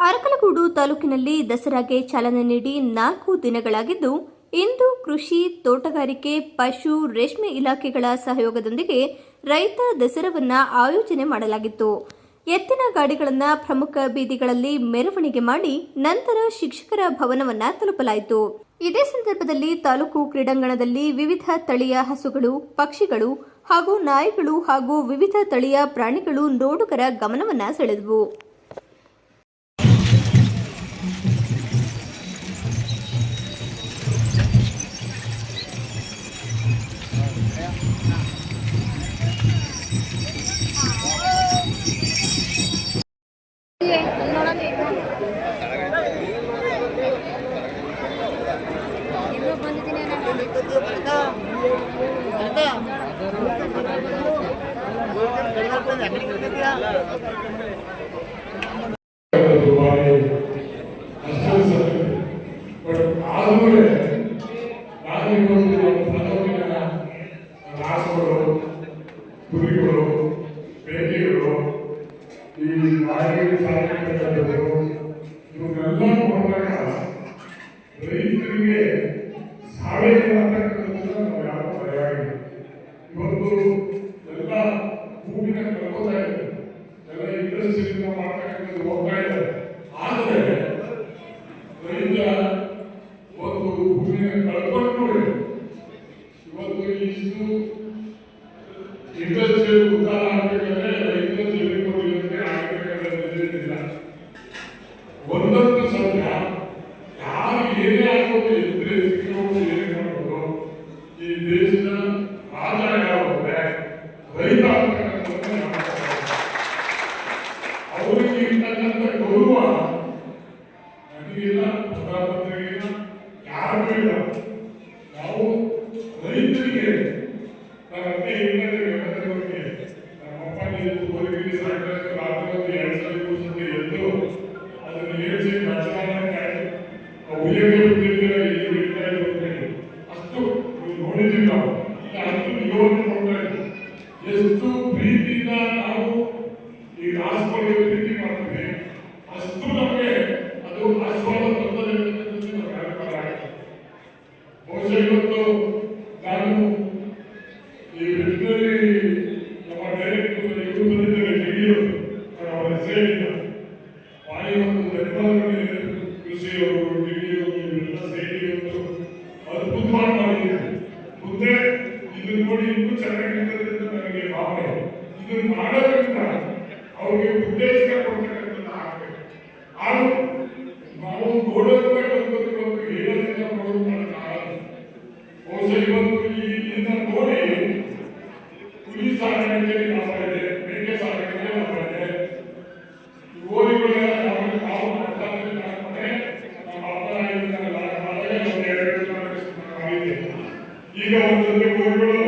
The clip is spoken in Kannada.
ಅರಕಲಗೂಡು ತಾಲೂಕಿನಲ್ಲಿ ದಸರಾಗೆ ಚಾಲನೆ ನೀಡಿ 4 ದಿನಗಳಾಗಿದ್ದು, ಇಂದು ಕೃಷಿ, ತೋಟಗಾರಿಕೆ, ಪಶು, ರೇಷ್ಮೆ ಇಲಾಖೆಗಳ ಸಹಯೋಗದೊಂದಿಗೆ ರೈತ ದಸರಾವನ್ನು ಆಯೋಜನೆ ಮಾಡಲಾಗಿತ್ತು. ಎತ್ತಿನ ಗಾಡಿಗಳನ್ನು ಪ್ರಮುಖ ಬೀದಿಗಳಲ್ಲಿ ಮೆರವಣಿಗೆ ಮಾಡಿ ನಂತರ ಶಿಕ್ಷಕರ ಭವನವನ್ನು ತಲುಪಲಾಯಿತು. ಇದೇ ಸಂದರ್ಭದಲ್ಲಿ ತಾಲೂಕು ಕ್ರೀಡಾಂಗಣದಲ್ಲಿ ವಿವಿಧ ತಳಿಯ ಹಸುಗಳು, ಪಕ್ಷಿಗಳು ಹಾಗೂ ನಾಯಿಗಳು ಹಾಗೂ ವಿವಿಧ ತಳಿಯ ಪ್ರಾಣಿಗಳು ನೋಡುಗರ ಗಮನವನ್ನು ಸೆಳೆದವು. ಕುರಿಗಳು, ಬೇಟೆಗಳು, ಈ ನಾಯಿ ಸಾಕಾಣಿಕೆಗಳು ಇವನ್ನೆಲ್ಲ ನೋಡಿದಾಗ ರೈತರಿಗೆ ಸಾವಯವ ಅಂತಕ್ಕಂಥದ್ದು ನಾವು ಯಾರು ಭಯವಾಗಿಲ್ಲ. ಇವತ್ತು ಎಲ್ಲ ಭೂಮಿನ ಕಳ್ಕೋತಾ ಇದೆ, ಎಲ್ಲ ಇಂಡಸ್ಟ್ರಿಯಿಂದ ಮಾಡ್ತಕ್ಕಂಥದ್ದು ಹೋಗ್ತಾ ಇದೆ. ಆದರೆ ರೈತ ಒಂದು ಭೂಮಿನ ಕಳ್ಕೊಂಡು ನೋಡಿ ಇವತ್ತು ಇಷ್ಟು ಇಂಡಸ್ಟ್ರಿಯಲ್ ಉದ್ಧಾರ ಆಗಬೇಕಾದ್ರೆ ರೈತರ ಜೀವನಕ್ಕೆ ಆಗಬೇಕಾಗಿಲ್ಲ. ಒಂದೊಂದು ಸದ್ಯ ಯಾರು ಏನೇ ಆಗೋದು ಇದ್ರೆ ಸಿಕ್ಕೋದು ಏನೇ ಮಾಡೋದು ಈ ದೇಶದ ರಾಜ ಯಾವಂದ್ರೆ ರೈತ ಅಂತಕ್ಕಂಥದ್ದನ್ನ ಅವರಿಗೆ ಇರ್ತಕ್ಕಂಥ ಗೌರವ ನನಗಿಲ್ಲ, ಪ್ರಧಾನಮಂತ್ರಿಗಿಲ್ಲ, ಯಾರಿಗೂ ಇಲ್ಲ. ನಾವು ರೈತರಿಗೆ ನನ್ನ ಅತ್ತೆ ಅಷ್ಟು ನೋಡಿದ್ದೀವಿ ನಾವು. ಅಷ್ಟು ನಿಯೋಜನೆ ನೋಡ್ತಾ ಇದ್ದೀವಿ. ಎಷ್ಟು ಪ್ರೀತಿಯಿಂದ ನಾವು ಈ ರಾಷ್ಟ್ರಗಳಿಗೆ ಪ್ರೀತಿ ಮಾಡ್ತೀವಿ, ಅಷ್ಟು ನಮಗೆ ಅದು ಆಸ್ವಾದ ಬರ್ತದೆ. ಬಹುಶಃ ಇವತ್ತು ನಾನು ಈ ವೆಟನರಿ ನಮ್ಮ ಡೈರೆಕ್ಟರ್ ಇವರು ಬಂದಿದ್ದಾರೆ, ಜೆಡಿಯವರು, ಅವರ ಸೇರಿದ ವಾಯು ಒಂದು ಧನ್ಯವಾದಗಳು. ಕೃಷಿಯವರು, ಡಿಡಿಯವರು ಇವರೆಲ್ಲ ಸೇರಿ ಒಂದು ಅದ್ಭುತವಾಗಿ ಮಾಡಿದ್ದಾರೆ. ಮುಂದೆ ಇದನ್ನು ನೋಡಿ ಇನ್ನೂ ಚೆನ್ನಾಗಿರ್ತದೆ ಅಂತ ನನಗೆ ಭಾವನೆ. ಇದನ್ನು ಮಾಡೋದ್ರಿಂದ ಅವ್ರಿಗೆ ಉದ್ದೇಶ ಕೊಡ್ತಕ್ಕಂಥದ್ದು ಆಗಬೇಕು. ಆದರೂ ನಾವು ನೋಡೋದನ್ನ ಕಲ್ಪೋದು ಹೇಳೋದನ್ನ ನೋಡೋದು ಮಾಡೋಕ್ಕಾಗಲ್ಲ. ಬಹುಶಃ ಇವತ್ತು ಇದನ್ನ ನೋಡಿ ಕುರಿ ಸಾಕಾಣಿಕೆ ಕಾಪಾಡಿದೆ, ಮೇಕೆ ಸಾಕಾಣಿಕೆ ಕಾಪಾಡಿದೆ, ಓರಿಗಳೆಲ್ಲ ನಾವು ಮಾಡ್ತಾ ಈಗ ಒಂದು ಗೋರಿಗಳು